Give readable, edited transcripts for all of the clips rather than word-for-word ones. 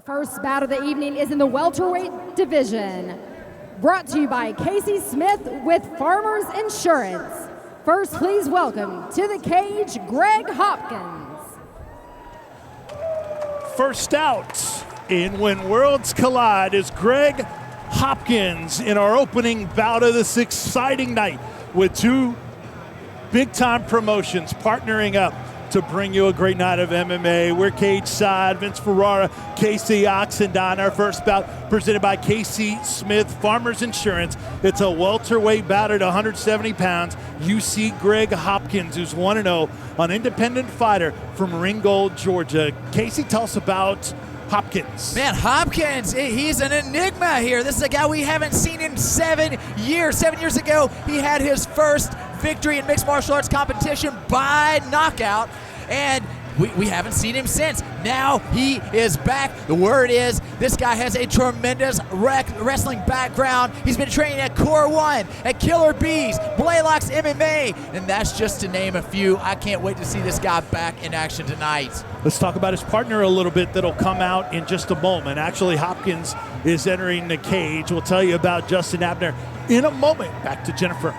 Our first bout of the evening is in the welterweight division. Brought to you by Casey Smith with Farmers Insurance. First, please welcome to the cage, Greg Hopkins. First out in When Worlds Collide is Greg Hopkins in our opening bout of this exciting night with two big-time promotions partnering up to bring you a great night of MMA. We're cage side, Vince Ferrara, Casey Oxendine. Our first bout presented by Casey Smith, Farmers Insurance. It's a welterweight bout at 170 pounds. You see Greg Hopkins, who's 1-0, an independent fighter from Ringgold, Georgia. Casey, tell us about Hopkins. Man, Hopkins, he's an enigma here. This is a guy we haven't seen in 7 years. 7 years ago, he had his first victory in mixed martial arts competition by knockout, and we haven't seen him since. Now he is back. The word is this guy has a tremendous wrestling background. He's been training at Core 1, at Killer Bees, Blaylock's MMA, and that's just to name a few. I can't wait to see this guy back in action tonight. Let's talk about his partner a little bit. That'll come out in just a moment. Actually, Hopkins is entering the cage. We'll tell you about Justin Abner in a moment. Back to Jennifer.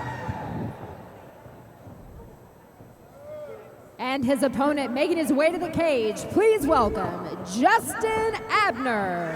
And his opponent making his way to the cage, please welcome Justin Abner.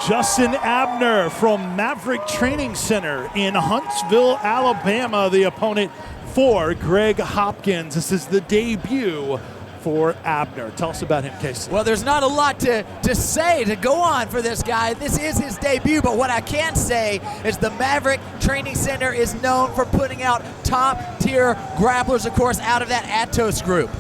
Justin Abner from Maverick Training Center in Huntsville, Alabama, the opponent for Greg Hopkins. This is the debut for Abner. Tell us about him, Casey. Well, there's not a lot to say, to go on for this guy. This is his debut, but what I can say is the Maverick Training Center is known for putting out top-tier grapplers, of course, out of that Atos group.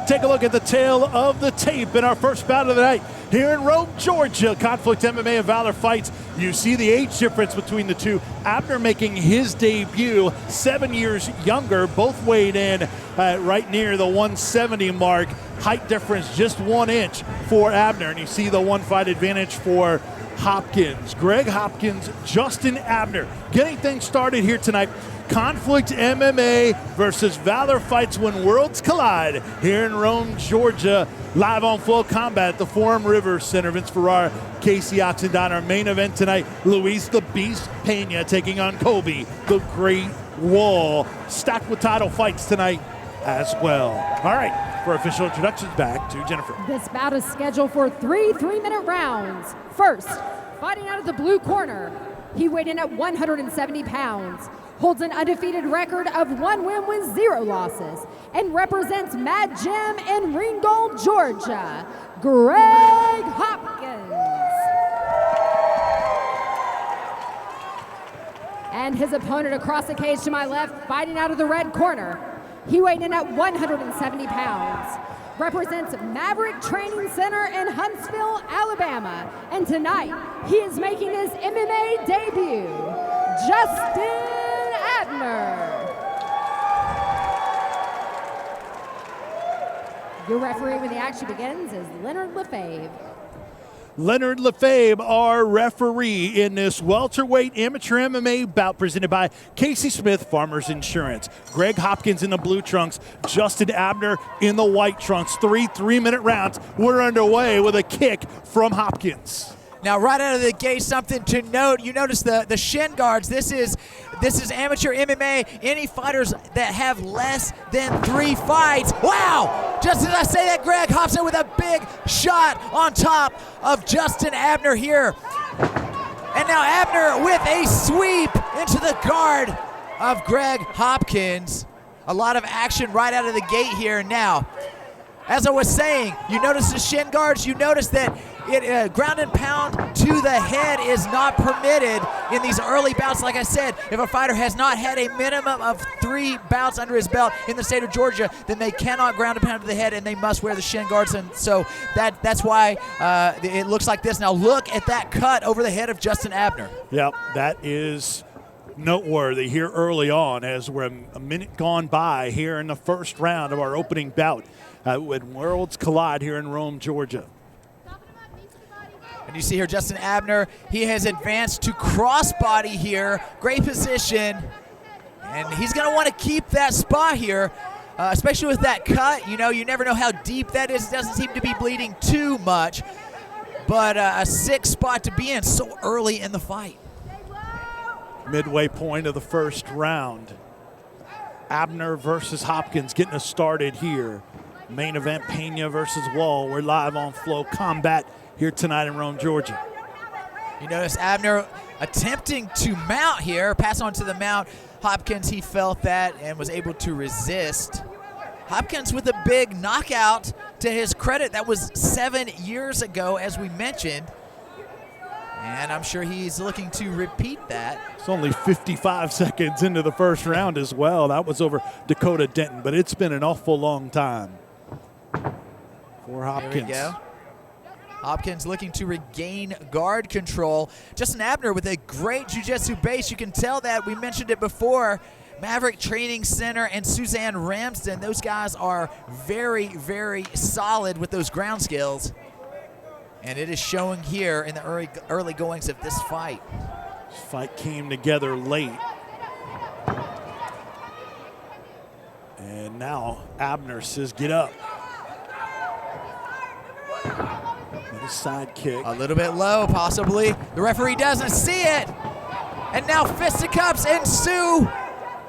Take a look at the tail of the tape in our first bout of the night here in Rome, Georgia. Conflict MMA and Valor fights. You see the age difference between the two. Abner making his debut, 7 years younger, both weighed in right near the 170 mark. Height difference just 1 inch for Abner, and you see the one fight advantage for Hopkins. Greg Hopkins, Justin Abner, getting things started here tonight. Conflict MMA versus Valor fights When Worlds Collide here in Rome, Georgia. Live on Full Combat at the Forum River Center. Vince Ferrara, Casey Oxendine. Our main event tonight, Luis the Beast Pena taking on Kobe, the Great Wall. Stacked with title fights tonight as well. All right, for official introductions, back to Jennifer. This bout is scheduled for 3 3-minute rounds. First, fighting out of the blue corner, he weighed in at 170 pounds. Holds an undefeated record of 1 win with 0 losses, and represents Mad Jim in Ringgold, Georgia, Greg Hopkins. And his opponent across the cage to my left, fighting out of the red corner, he weighed in at 170 pounds. Represents Maverick Training Center in Huntsville, Alabama, and tonight he is making his MMA debut, Justin Abner. Your referee when the action begins is Leonard Lefebvre. Leonard Lefebvre, our referee in this welterweight amateur MMA bout presented by Casey Smith, Farmers Insurance. Greg Hopkins in the blue trunks, Justin Abner in the white trunks. 3 3-minute rounds. We're underway with a kick from Hopkins. Now, right out of the gate, something to note. You notice the shin guards. This is amateur MMA. Any fighters that have less than 3 fights. Wow! Just as I say that, Greg hops in with a big shot on top of Justin Abner here. And now Abner with a sweep into the guard of Greg Hopkins. A lot of action right out of the gate here. Now, as I was saying, you notice the shin guards. You notice that ground and pound to the head is not permitted in these early bouts. Like I said, if a fighter has not had a minimum of 3 bouts under his belt in the state of Georgia, then they cannot ground and pound to the head, and they must wear the shin guards. And so that's why it looks like this. Now look at that cut over the head of Justin Abner. Yep, that is noteworthy here early on as we're a minute gone by here in the first round of our opening bout when Worlds Collide here in Rome, Georgia. And you see here Justin Abner, he has advanced to crossbody here. Great position. And he's going to want to keep that spot here, especially with that cut. You know, you never know how deep that is. It doesn't seem to be bleeding too much. but a sick spot to be in so early in the fight. Midway point of the first round. Abner versus Hopkins getting us started here. Main event, Pena versus Wall. We're live on Flow Combat here tonight in Rome, Georgia. You notice Abner attempting to mount here, pass on to the mount. Hopkins, he felt that and was able to resist. Hopkins with a big knockout to his credit. That was 7 years ago, as we mentioned. And I'm sure he's looking to repeat that. It's only 55 seconds into the first round as well. That was over Dakota Denton, but it's been an awful long time for Hopkins. There we go. Hopkins looking to regain guard control. Justin Abner with a great jiu-jitsu base. You can tell that. We mentioned it before. Maverick Training Center and Suzanne Ramsden, those guys are very, very solid with those ground skills. And it is showing here in the early goings of this fight. This fight came together late. And now Abner says, get up. With a side kick. A little bit low, possibly. The referee doesn't see it. And now fisticuffs ensue.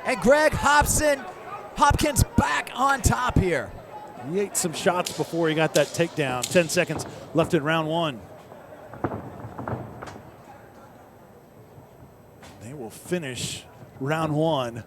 And Greg Hopkins back on top here. He ate some shots before he got that takedown. 10 seconds left in round one. They will finish round one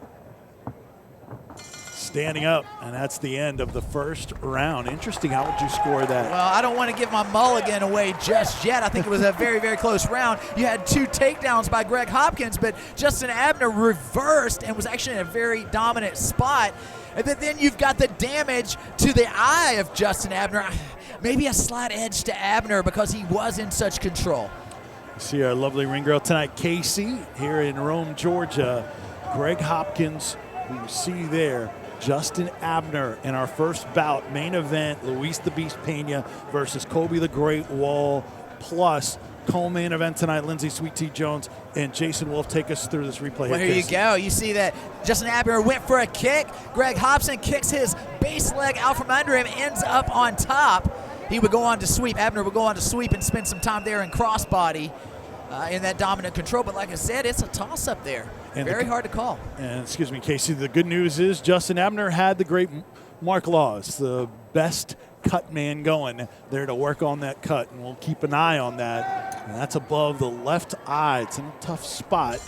standing up, and that's the end of the first round. Interesting. How would you score that? Well, I don't want to give my mulligan away just yet. I think it was a very, very close round. You had 2 takedowns by Greg Hopkins, but Justin Abner reversed and was actually in a very dominant spot. And then you've got the damage to the eye of Justin Abner. Maybe a slight edge to Abner because he was in such control. See our lovely ring girl tonight, Casey, here in Rome, Georgia. Greg Hopkins, who you see there. Justin Abner in our first bout, main event, Luis the Beast Pena versus Kobe the Great Wall, plus co-main event tonight, Lindsay Sweet Tea Jones and Jason Wolf. Take us through this replay. Well, here you go. You see that Justin Abner went for a kick. Greg Hopkins kicks his base leg out from under him, ends up on top. He would go on to sweep. Abner would go on to sweep and spend some time there in crossbody in that dominant control. But like I said, it's a toss-up there. And very hard to call. And excuse me, Casey, the good news is Justin Abner had the great Mark Laws, the best cut man going there to work on that cut, and we'll keep an eye on that. And that's above the left eye. It's in a tough spot.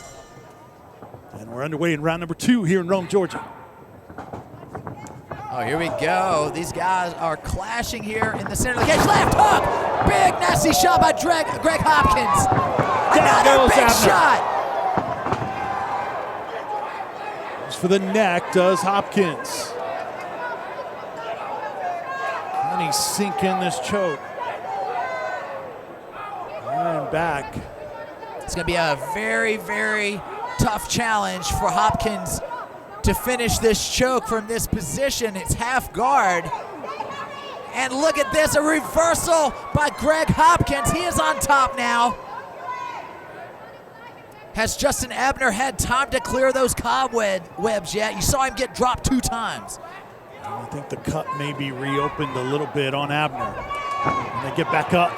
And we're underway in round number 2 here in Rome, Georgia. Oh, here we go. These guys are clashing here in the center of the cage. Left hook! Big, nasty shot by Greg Hopkins. Another big shot. For the neck does Hopkins. Can he sink in this choke? And back. It's going to be a very, very tough challenge for Hopkins to finish this choke from this position. It's half guard. And look at this, a reversal by Greg Hopkins. He is on top now. Has Justin Abner had time to clear those cobwebs yet? You saw him get dropped 2 times. I think the cut may be reopened a little bit on Abner. And they get back up.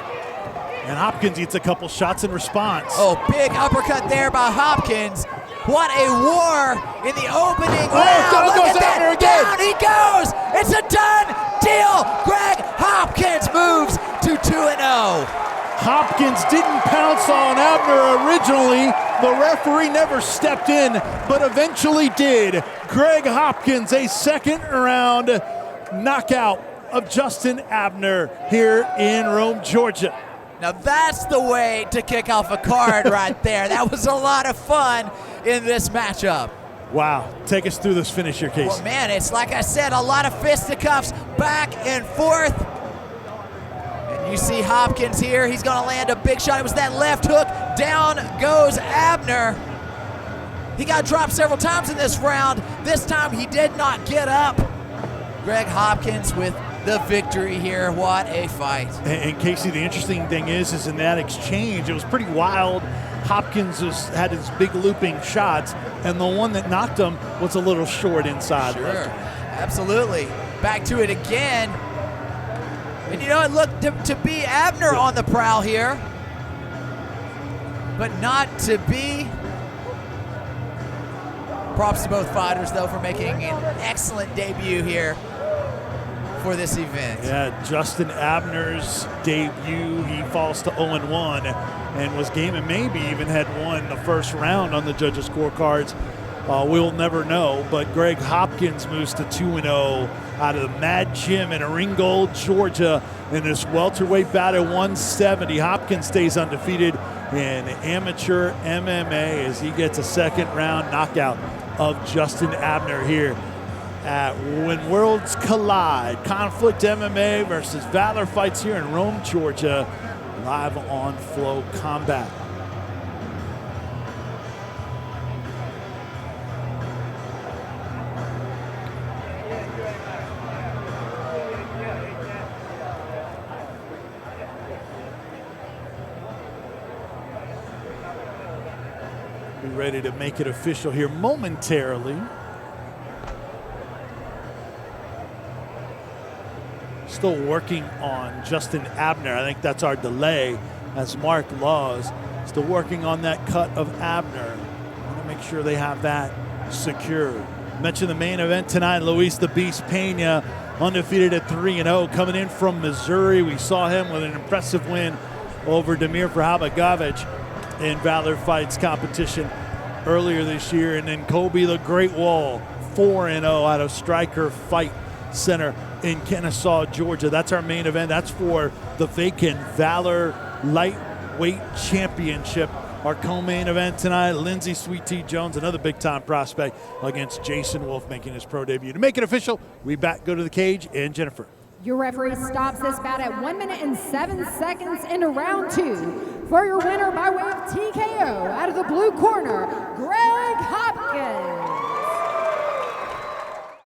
And Hopkins eats a couple shots in response. Oh, big uppercut there by Hopkins. What a war in the opening round. Down Look goes at that. Abner again. Down he goes. It's a done deal. Greg Hopkins moves to 2-0. Hopkins didn't pounce on Abner originally. The referee never stepped in, but eventually did. Greg Hopkins, a second round knockout of Justin Abner here in Rome, Georgia. Now that's the way to kick off a card right there. That was a lot of fun in this matchup. Wow, take us through this finish here, Casey. Well, man, it's like I said, a lot of fisticuffs back and forth. And you see Hopkins here. He's going to land a big shot. It was that left hook. Down goes Abner. He got dropped several times in this round. This time he did not get up. Greg Hopkins with the victory here. What a fight. And Casey, the interesting thing is in that exchange, it was pretty wild. Hopkins had his big looping shots, and the one that knocked him was a little short inside. Sure, absolutely. Back to it again. And you know, it looked to be Abner on the prowl here, but not to be. Props to both fighters, though, for making an excellent debut here for this event. Yeah, Justin Abner's debut, he falls to 0-1 and was game and maybe even had won the first round on the judges' scorecards. We'll never know, but Greg Hopkins moves to 2-0 out of the Mad Gym in Ringgold, Georgia, in this welterweight bout at 170. Hopkins stays undefeated in amateur MMA as he gets a second round knockout of Justin Abner here at When Worlds Collide. Conflict MMA versus Valor Fights here in Rome, Georgia, live on Flow Combat. Be ready to make it official here momentarily. Still working on Justin Abner. I think that's our delay as Mark Laws still working on that cut of Abner. I want to make sure they have that secured. Mentioned the main event tonight, Luis the Beast Pena, undefeated at 3-0, coming in from Missouri. We saw him with an impressive win over Damir Verhabagavich in Valor Fights competition earlier this year. And then Kobe the Great Wall, 4-0 out of Stryker Fight Center in Kennesaw, Georgia. That's our main event. That's for the vacant Valor Lightweight Championship. Our co-main event tonight, Lindsey Sweet Tea Jones, another big-time prospect, against Jason Wolf, making his pro debut. To make it official, we go to the cage, and Jennifer. Your referee stops this bout at 1 minute and 7 seconds into round 2. For your winner by way of TKO, out of the blue corner, Greg Hopkins.